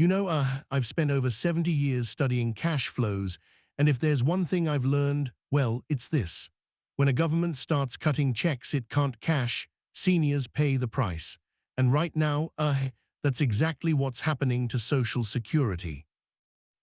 I've spent over 70 years studying cash flows, and if there's one thing I've learned, well, it's this. When a government starts cutting checks it can't cash, seniors pay the price. And right now, that's exactly what's happening to Social Security.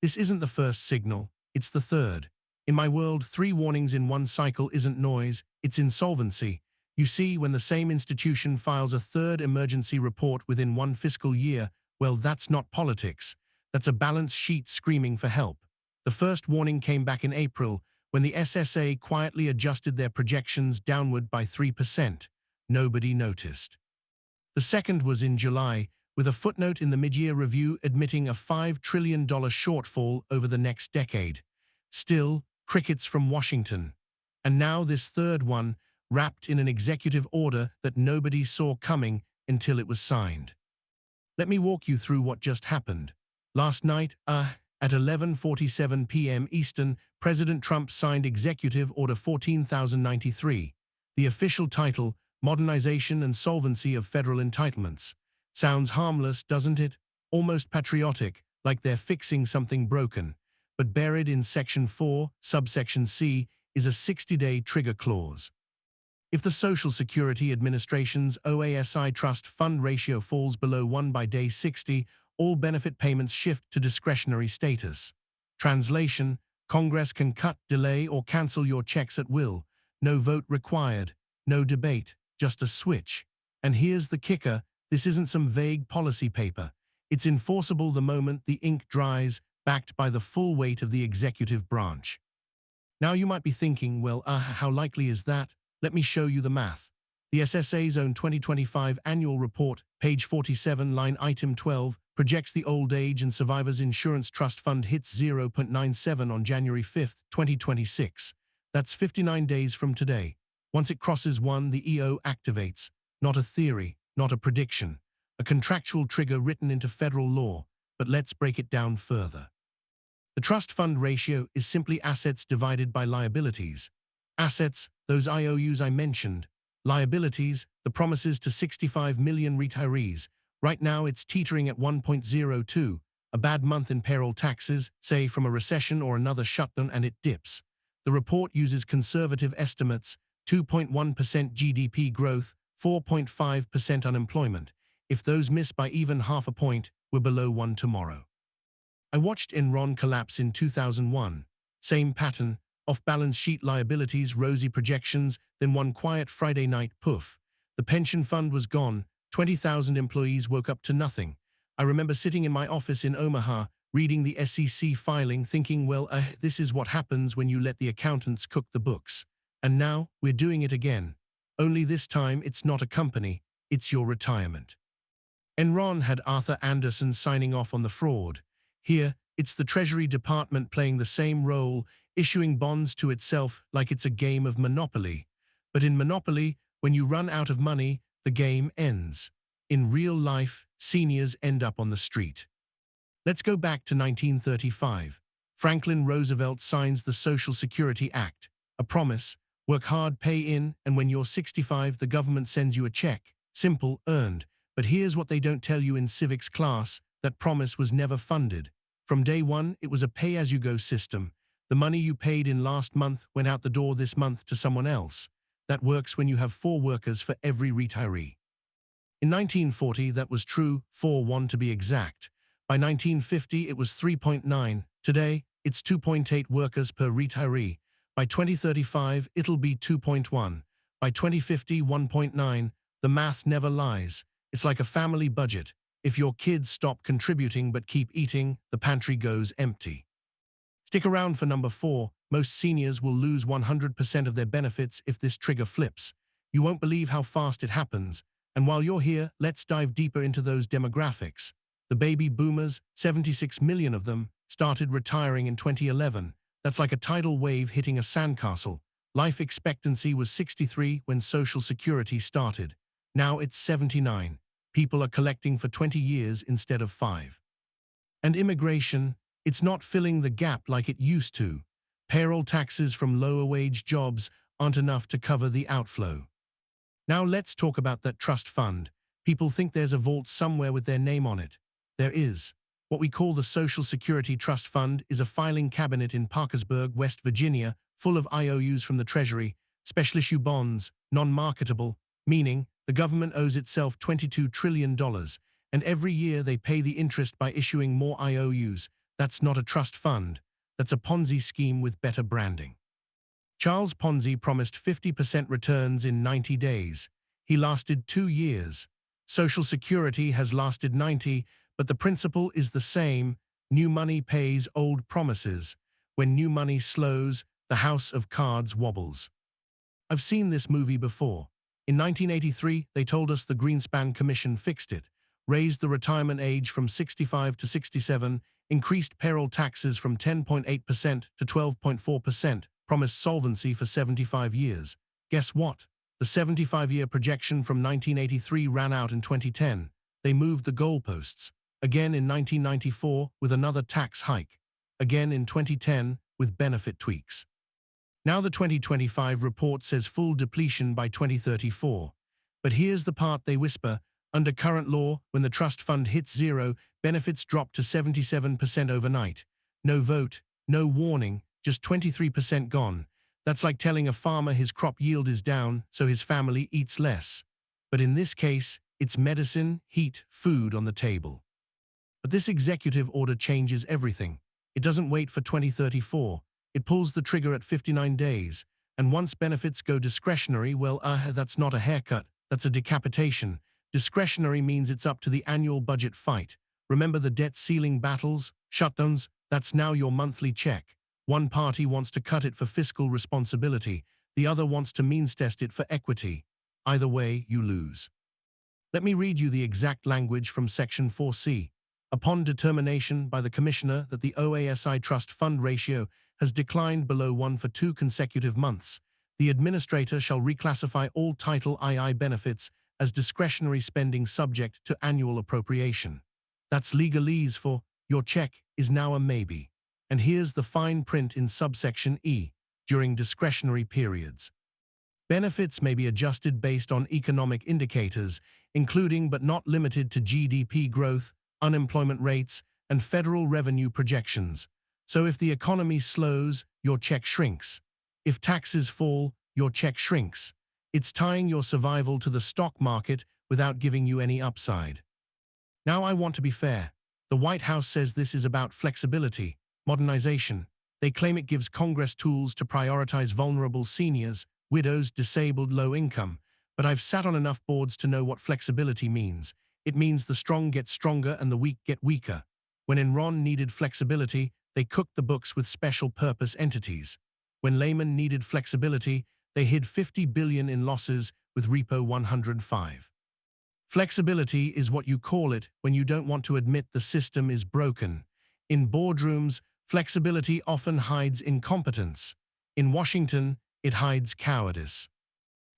This isn't the first signal, it's the third. In my world, 3 warnings in one cycle isn't noise, it's insolvency. You see, when the same institution files a third emergency report within one fiscal year, well, that's not politics. That's a balance sheet screaming for help. The first warning came back in April, when the SSA quietly adjusted their projections downward by 3%. Nobody noticed. The second was in July, with a footnote in the mid-year review admitting a $5 trillion shortfall over the next decade. Still, crickets from Washington. And now this third one, wrapped in an executive order that nobody saw coming until it was signed. Let me walk you through what just happened. Last night, at 11:47 p.m. Eastern, President Trump signed Executive Order 14,093. The official title, Modernization and Solvency of Federal Entitlements. Sounds harmless, doesn't it? Almost patriotic, like they're fixing something broken. But buried in Section 4, subsection C, is a 60-day trigger clause. If the Social Security Administration's OASI trust fund ratio falls below 1 by day 60, all benefit payments shift to discretionary status. Translation: Congress can cut, delay, or cancel your checks at will. No vote required, no debate, just a switch. And here's the kicker, this isn't some vague policy paper. It's enforceable the moment the ink dries, backed by the full weight of the executive branch. Now you might be thinking, well, how likely is that? Let me show you the math. The SSA's own 2025 annual report, page 47, line item 12, projects the Old Age and Survivors Insurance Trust Fund hits 0.97 on January 5, 2026. That's 59 days from today. Once it crosses 1, the EO activates. Not a theory, not a prediction. A contractual trigger written into federal law. But let's break it down further. The trust fund ratio is simply assets divided by liabilities. Assets, those IOUs I mentioned. Liabilities, the promises to 65 million retirees. Right now it's teetering at 1.02. A bad month in payroll taxes, say from a recession or another shutdown, and it dips. The report uses conservative estimates, 2.1% GDP growth, 4.5% unemployment. If those miss by even half a point, we're below 1 tomorrow. I watched Enron collapse in 2001. Same pattern, off-balance sheet liabilities, rosy projections, then one quiet Friday night, poof. The pension fund was gone, 20,000 employees woke up to nothing. I remember sitting in my office in Omaha, reading the SEC filing, thinking, well, this is what happens when you let the accountants cook the books. And now, we're doing it again. Only this time it's not a company, it's your retirement. Enron had Arthur Andersen signing off on the fraud. Here, it's the Treasury Department playing the same role, issuing bonds to itself like it's a game of Monopoly. But in Monopoly, when you run out of money, the game ends. In real life, seniors end up on the street. Let's go back to 1935. Franklin Roosevelt signs the Social Security Act, a promise, work hard, pay in, and when you're 65, the government sends you a check. Simple, earned. But here's what they don't tell you in civics class, that promise was never funded. From day one, it was a pay-as-you-go system. The money you paid in last month went out the door this month to someone else. That works when you have 4 workers for every retiree. In 1940, that was true, 4-1 to be exact. By 1950, it was 3.9. Today, it's 2.8 workers per retiree. By 2035, it'll be 2.1. By 2050, 1.9. The math never lies. It's like a family budget. If your kids stop contributing but keep eating, the pantry goes empty. Stick around for number 4. Most seniors will lose 100% of their benefits if this trigger flips. You won't believe how fast it happens. And while you're here, let's dive deeper into those demographics. The baby boomers, 76 million of them, started retiring in 2011. That's like a tidal wave hitting a sandcastle. Life expectancy was 63 when Social Security started. Now it's 79. People are collecting for 20 years instead of 5. And immigration, it's not filling the gap like it used to. Payroll taxes from lower-wage jobs aren't enough to cover the outflow. Now let's talk about that trust fund. People think there's a vault somewhere with their name on it. There is. What we call the Social Security Trust Fund is a filing cabinet in Parkersburg, West Virginia, full of IOUs from the Treasury, special issue bonds, non-marketable, meaning the government owes itself $22 trillion, and every year they pay the interest by issuing more IOUs. That's not a trust fund. That's a Ponzi scheme with better branding. Charles Ponzi promised 50% returns in 90 days. He lasted 2 years. Social Security has lasted 90, but the principle is the same. New money pays old promises. When new money slows, the house of cards wobbles. I've seen this movie before. In 1983, they told us the Greenspan Commission fixed it, raised the retirement age from 65 to 67, increased payroll taxes from 10.8% to 12.4%, promised solvency for 75 years. Guess what? The 75-year projection from 1983 ran out in 2010. They moved the goalposts. Again in 1994 with another tax hike. Again in 2010 with benefit tweaks. Now the 2025 report says full depletion by 2034. But here's the part they whisper. Under current law, when the trust fund hits zero, benefits drop to 77% overnight. No vote, no warning, just 23% gone. That's like telling a farmer his crop yield is down, so his family eats less. But in this case, it's medicine, heat, food on the table. But this executive order changes everything. It doesn't wait for 2034. It pulls the trigger at 59 days. And once benefits go discretionary, well, that's not a haircut, that's a decapitation. Discretionary means it's up to the annual budget fight. Remember the debt ceiling battles, shutdowns? That's now your monthly check. One party wants to cut it for fiscal responsibility. The other wants to means test it for equity. Either way, you lose. Let me read you the exact language from Section 4C. Upon determination by the Commissioner that the OASI Trust Fund ratio has declined below 1 for 2 consecutive months, the Administrator shall reclassify all Title II benefits as discretionary spending subject to annual appropriation. That's legalese for your check is now a maybe. And here's the fine print in subsection E, during discretionary periods. Benefits may be adjusted based on economic indicators, including but not limited to GDP growth, unemployment rates, and federal revenue projections. So if the economy slows, your check shrinks. If taxes fall, your check shrinks. It's tying your survival to the stock market without giving you any upside. Now I want to be fair. The White House says this is about flexibility, modernization. They claim it gives Congress tools to prioritize vulnerable seniors, widows, disabled, low income. But I've sat on enough boards to know what flexibility means. It means the strong get stronger and the weak get weaker. When Enron needed flexibility, they cooked the books with special purpose entities. When Lehman needed flexibility, they hid $50 billion in losses with Repo 105. Flexibility is what you call it when you don't want to admit the system is broken. In boardrooms, flexibility often hides incompetence. In Washington, it hides cowardice.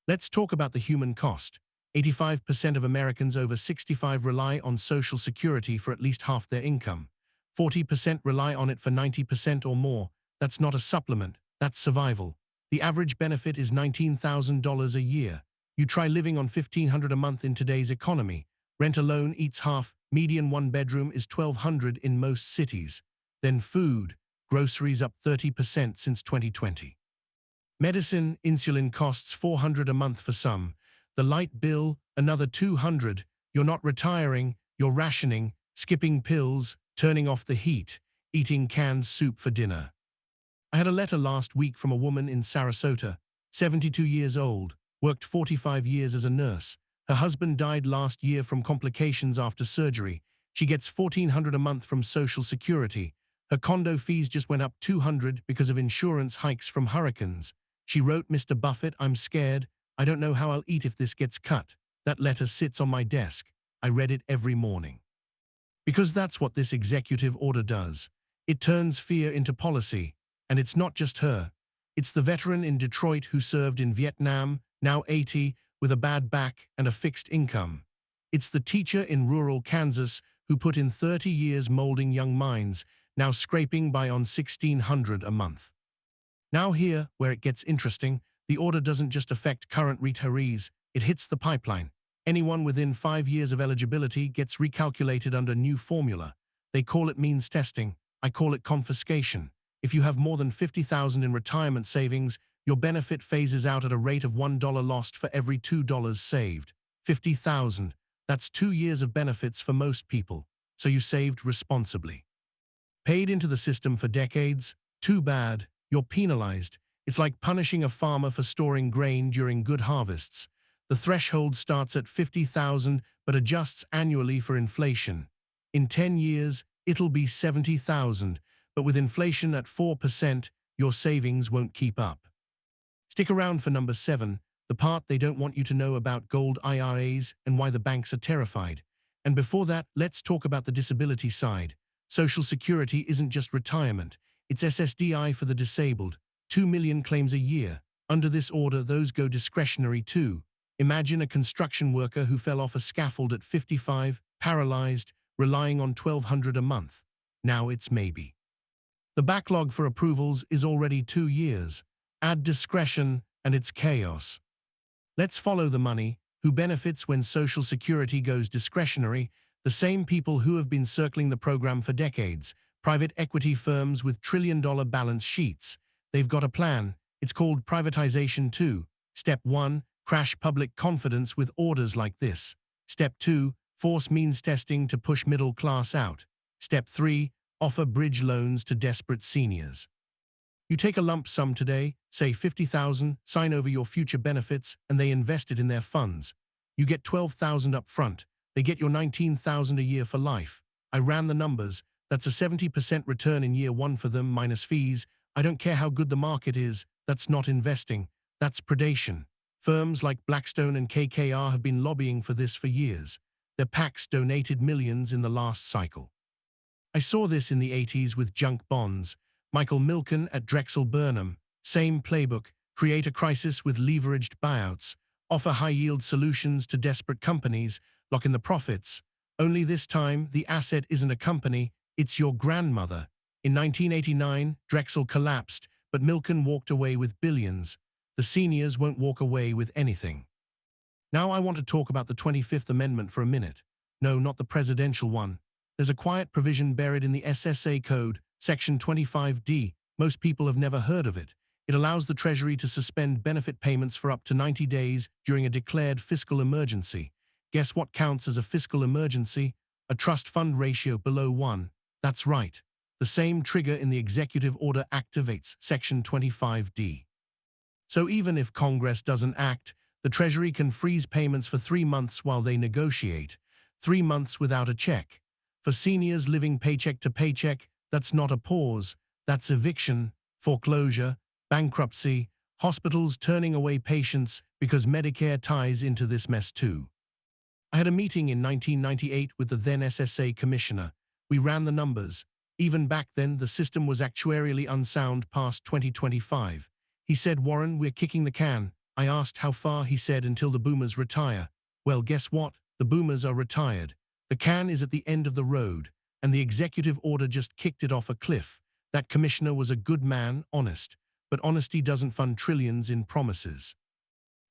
Let's talk about the human cost. 85% of Americans over 65 rely on Social Security for at least half their income. 40% rely on it for 90% or more. That's not a supplement, that's survival. The average benefit is $19,000 a year. You try living on $1,500 a month in today's economy. Rent alone eats half. Median one-bedroom is $1,200 in most cities. Then food, groceries up 30% since 2020. Medicine, insulin costs $400 a month for some. The light bill, another $200. You're not retiring, you're rationing, skipping pills, turning off the heat, eating canned soup for dinner. I had a letter last week from a woman in Sarasota, 72 years old, worked 45 years as a nurse. Her husband died last year from complications after surgery. She gets $1,400 a month from Social Security. Her condo fees just went up $200 because of insurance hikes from hurricanes. She wrote, "Mr. Buffett, I'm scared. I don't know how I'll eat if this gets cut." That letter sits on my desk. I read it every morning. Because that's what this executive order does. It turns fear into policy. And it's not just her. It's the veteran in Detroit who served in Vietnam, now 80, with a bad back and a fixed income. It's the teacher in rural Kansas who put in 30 years molding young minds, now scraping by on $1,600 a month. Now here, where it gets interesting, the order doesn't just affect current retirees, it hits the pipeline. Anyone within 5 years of eligibility gets recalculated under new formula. They call it means testing. I call it confiscation. If you have more than $50,000 in retirement savings, your benefit phases out at a rate of $1 lost for every $2 saved. 50,000. That's 2 years of benefits for most people. So you saved responsibly. Paid into the system for decades? Too bad. You're penalized. It's like punishing a farmer for storing grain during good harvests. The threshold starts at 50,000 but adjusts annually for inflation. In 10 years, it'll be 70,000, but with inflation at 4%, your savings won't keep up. Stick around for number 7, the part they don't want you to know about gold IRAs and why the banks are terrified. And before that, let's talk about the disability side. Social Security isn't just retirement, it's SSDI for the disabled. 2 million claims a year. Under this order, those go discretionary too. Imagine a construction worker who fell off a scaffold at 55, paralyzed, relying on $1,200 a month. Now it's maybe. The backlog for approvals is already 2 years. Add discretion, and it's chaos. Let's follow the money. Who benefits when Social Security goes discretionary? The same people who have been circling the program for decades. Private equity firms with trillion-dollar balance sheets. They've got a plan. It's called Privatization 2. Step 1, crash public confidence with orders like this. Step 2, force means testing to push middle class out. Step 3, offer bridge loans to desperate seniors. You take a lump sum today, say 50,000, sign over your future benefits, and they invest it in their funds. You get 12,000 up front. They get your 19,000 a year for life. I ran the numbers. That's a 70% return in year 1 for them minus fees. I don't care how good the market is. That's not investing. That's predation. Firms like Blackstone and KKR have been lobbying for this for years. Their PACs donated millions in the last cycle. I saw this in the 80s with junk bonds. Michael Milken at Drexel Burnham. Same playbook. Create a crisis with leveraged buyouts. Offer high-yield solutions to desperate companies. Lock in the profits. Only this time, the asset isn't a company, it's your grandmother. In 1989, Drexel collapsed, but Milken walked away with billions. The seniors won't walk away with anything. Now I want to talk about the 25th Amendment for a minute. No, not the presidential one. There's a quiet provision buried in the SSA Code, Section 25D. Most people have never heard of it. It allows the Treasury to suspend benefit payments for up to 90 days during a declared fiscal emergency. Guess what counts as a fiscal emergency? A trust fund ratio below 1. That's right. The same trigger in the executive order activates Section 25D. So even if Congress doesn't act, the Treasury can freeze payments for 3 months while they negotiate. 3 months without a check. For seniors living paycheck to paycheck, that's not a pause. That's eviction, foreclosure, bankruptcy, hospitals turning away patients because Medicare ties into this mess too. I had a meeting in 1998 with the then SSA commissioner. We ran the numbers. Even back then, the system was actuarially unsound past 2025. He said, "Warren, we're kicking the can." I asked how far. He said, "Until the boomers retire." Well, guess what? The boomers are retired. The can is at the end of the road, and the executive order just kicked it off a cliff. That commissioner was a good man, honest. But honesty doesn't fund trillions in promises.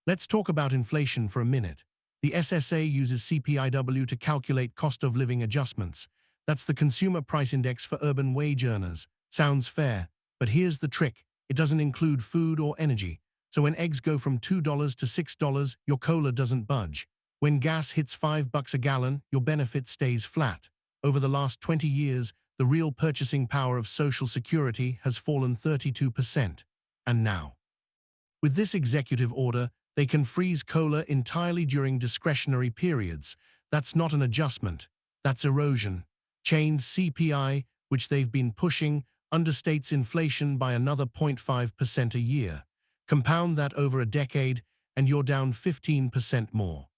Let's talk about inflation for a minute. The SSA uses CPIW to calculate cost of living adjustments. That's the consumer price index for urban wage earners. Sounds fair, but here's the trick. It doesn't include food or energy. So when eggs go from $2 to $6, your cola doesn't budge. When gas hits $5 a gallon, your benefit stays flat. Over the last 20 years, the real purchasing power of Social Security has fallen 32%. And now, with this executive order, they can freeze cola entirely during discretionary periods. That's not an adjustment. That's erosion. Chained CPI, which they've been pushing, understates inflation by another 0.5% a year. Compound that over a decade, and you're down 15% more.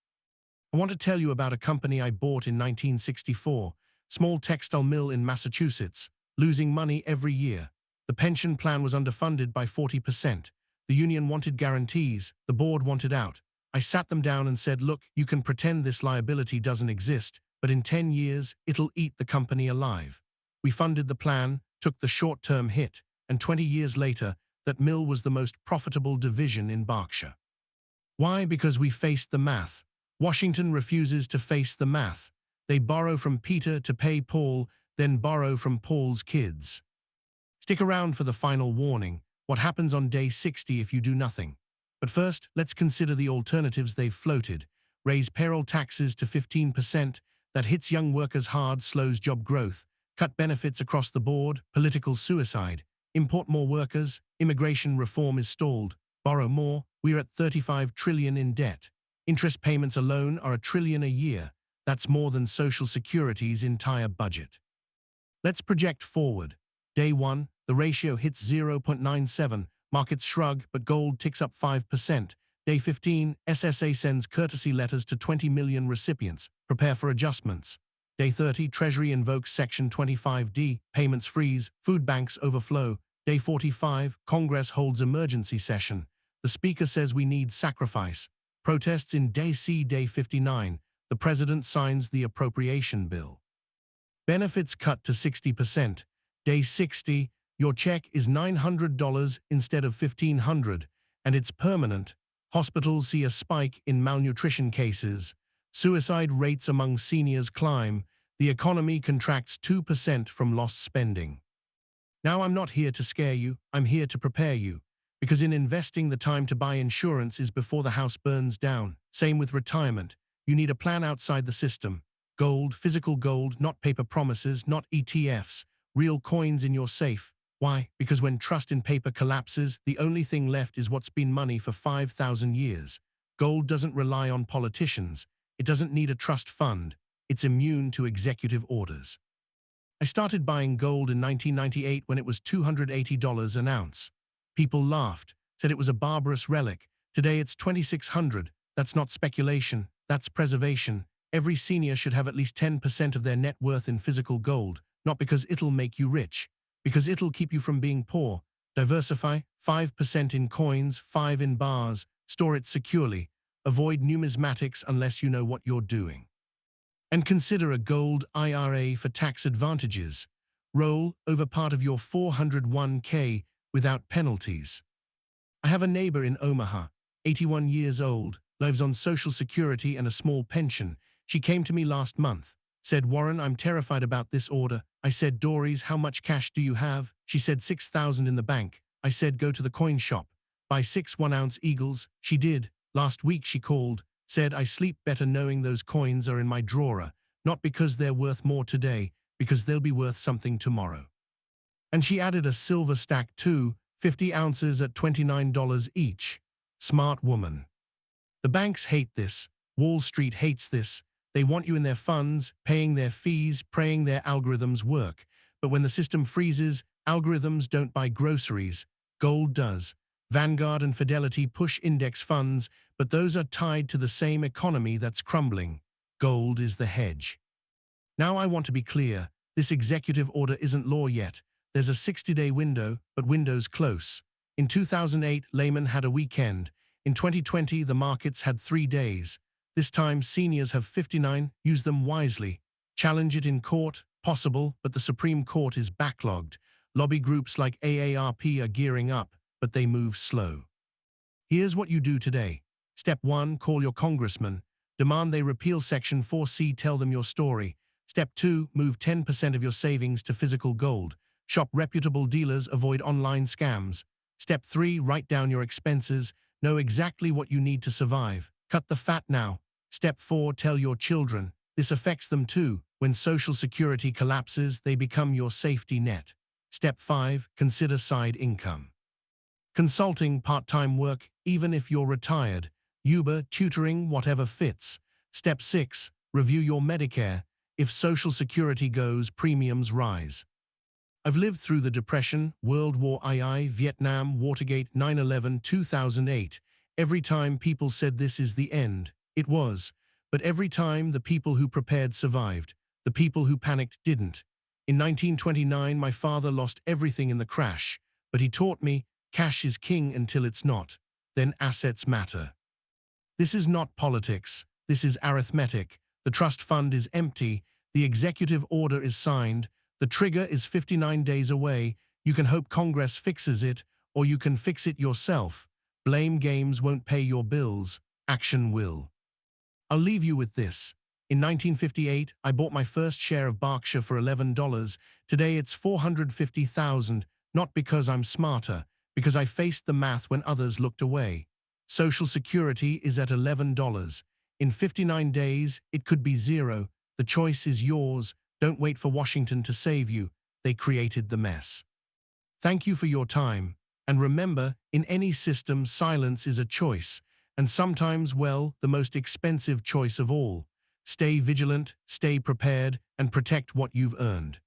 I want to tell you about a company I bought in 1964, small textile mill in Massachusetts, losing money every year. The pension plan was underfunded by 40%. The union wanted guarantees, the board wanted out. I sat them down and said, "Look, you can pretend this liability doesn't exist, but in 10 years, it'll eat the company alive." We funded the plan, took the short-term hit, and 20 years later, that mill was the most profitable division in Berkshire. Why? Because we faced the math. Washington refuses to face the math. They borrow from Peter to pay Paul. then borrow from Paul's kids. Stick around for the final warning, what happens on day 60 if you do nothing. But first, let's consider the alternatives they've floated. Raise payroll taxes to 15%, that hits young workers hard, slows job growth. Cut benefits across the board, political suicide. Import more workers, immigration reform is stalled. Borrow more, we're at 35 trillion in debt. Interest payments alone are $1 trillion a year. That's more than Social Security's entire budget. Let's project forward. Day 1, the ratio hits 0.97, markets shrug, but gold ticks up 5%. Day 15, SSA sends courtesy letters to 20 million recipients. Prepare for adjustments. Day 30, Treasury invokes Section 25D, payments freeze, food banks overflow. Day 45, Congress holds emergency session. The Speaker says we need sacrifice. Protests in Day C. Day 59, the President signs the appropriation bill. Benefits cut to 60%. Day 60, your check is $900 instead of $1,500, and it's permanent. Hospitals see a spike in malnutrition cases. Suicide rates among seniors climb. The economy contracts 2% from lost spending. Now, I'm not here to scare you, I'm here to prepare you. Because in investing, the time to buy insurance is before the house burns down. Same with retirement. You need a plan outside the system. Gold, physical gold, not paper promises, not ETFs. Real coins in your safe. Why? Because when trust in paper collapses, the only thing left is what's been money for 5,000 years. Gold doesn't rely on politicians. It doesn't need a trust fund. It's immune to executive orders. I started buying gold in 1998 when it was $280 an ounce. People laughed, said it was a barbarous relic. Today it's $2,600. That's not speculation, that's preservation. Every senior should have at least 10% of their net worth in physical gold, not because it'll make you rich, because it'll keep you from being poor. Diversify, 5% in coins, 5 in bars, store it securely. Avoid numismatics unless you know what you're doing. And consider a gold IRA for tax advantages. Roll over part of your 401k without penalties. I have a neighbor in Omaha, 81 years old, lives on Social Security and a small pension. She came to me last month, said, "Warren, I'm terrified about this order." I said, "Doris, how much cash do you have?" She said, $6,000 in the bank. I said, "Go to the coin shop. Buy 6 1-ounce eagles." She did. Last week she called, said, "I sleep better knowing those coins are in my drawer, not because they're worth more today, because they'll be worth something tomorrow." And she added a silver stack too, 50 ounces at $29 each. Smart woman. The banks hate this. Wall Street hates this. They want you in their funds, paying their fees, praying their algorithms work. But when the system freezes, algorithms don't buy groceries. Gold does. Vanguard and Fidelity push index funds, but those are tied to the same economy that's crumbling. Gold is the hedge. Now I want to be clear. This executive order isn't law yet. There's a 60-day window, but window's close. In 2008, Lehman had a weekend. In 2020, the markets had 3 days. This time, seniors have 59. Use them wisely. Challenge it in court, possible, but the Supreme Court is backlogged. Lobby groups like AARP are gearing up, but they move slow. Here's what you do today. Step 1, call your congressman. Demand they repeal Section 4C, tell them your story. Step 2, move 10% of your savings to physical gold. Shop reputable dealers, avoid online scams. Step 3, write down your expenses. Know exactly what you need to survive. Cut the fat now. Step 4, tell your children. This affects them too. When Social Security collapses, they become your safety net. Step 5, consider side income. Consulting, part-time work, even if you're retired. Uber, tutoring, whatever fits. Step 6, review your Medicare. If Social Security goes, premiums rise. I've lived through the Depression, World War II, Vietnam, Watergate, 9/11, 2008. Every time people said this is the end, it was. But every time the people who prepared survived. The people who panicked didn't. In 1929, my father lost everything in the crash, but he taught me cash is king until it's not. Then assets matter. This is not politics. This is arithmetic. The trust fund is empty. The executive order is signed. The trigger is 59 days away. You can hope Congress fixes it, or you can fix it yourself. Blame games won't pay your bills. Action will. I'll leave you with this. In 1958, I bought my first share of Berkshire for $11. Today it's 450,000, not because I'm smarter, because I faced the math when others looked away. Social Security is at $11. In 59 days, it could be zero. The choice is yours. Don't wait for Washington to save you. They created the mess. Thank you for your time. And remember, in any system, silence is a choice. And sometimes, well, the most expensive choice of all. Stay vigilant, stay prepared, and protect what you've earned.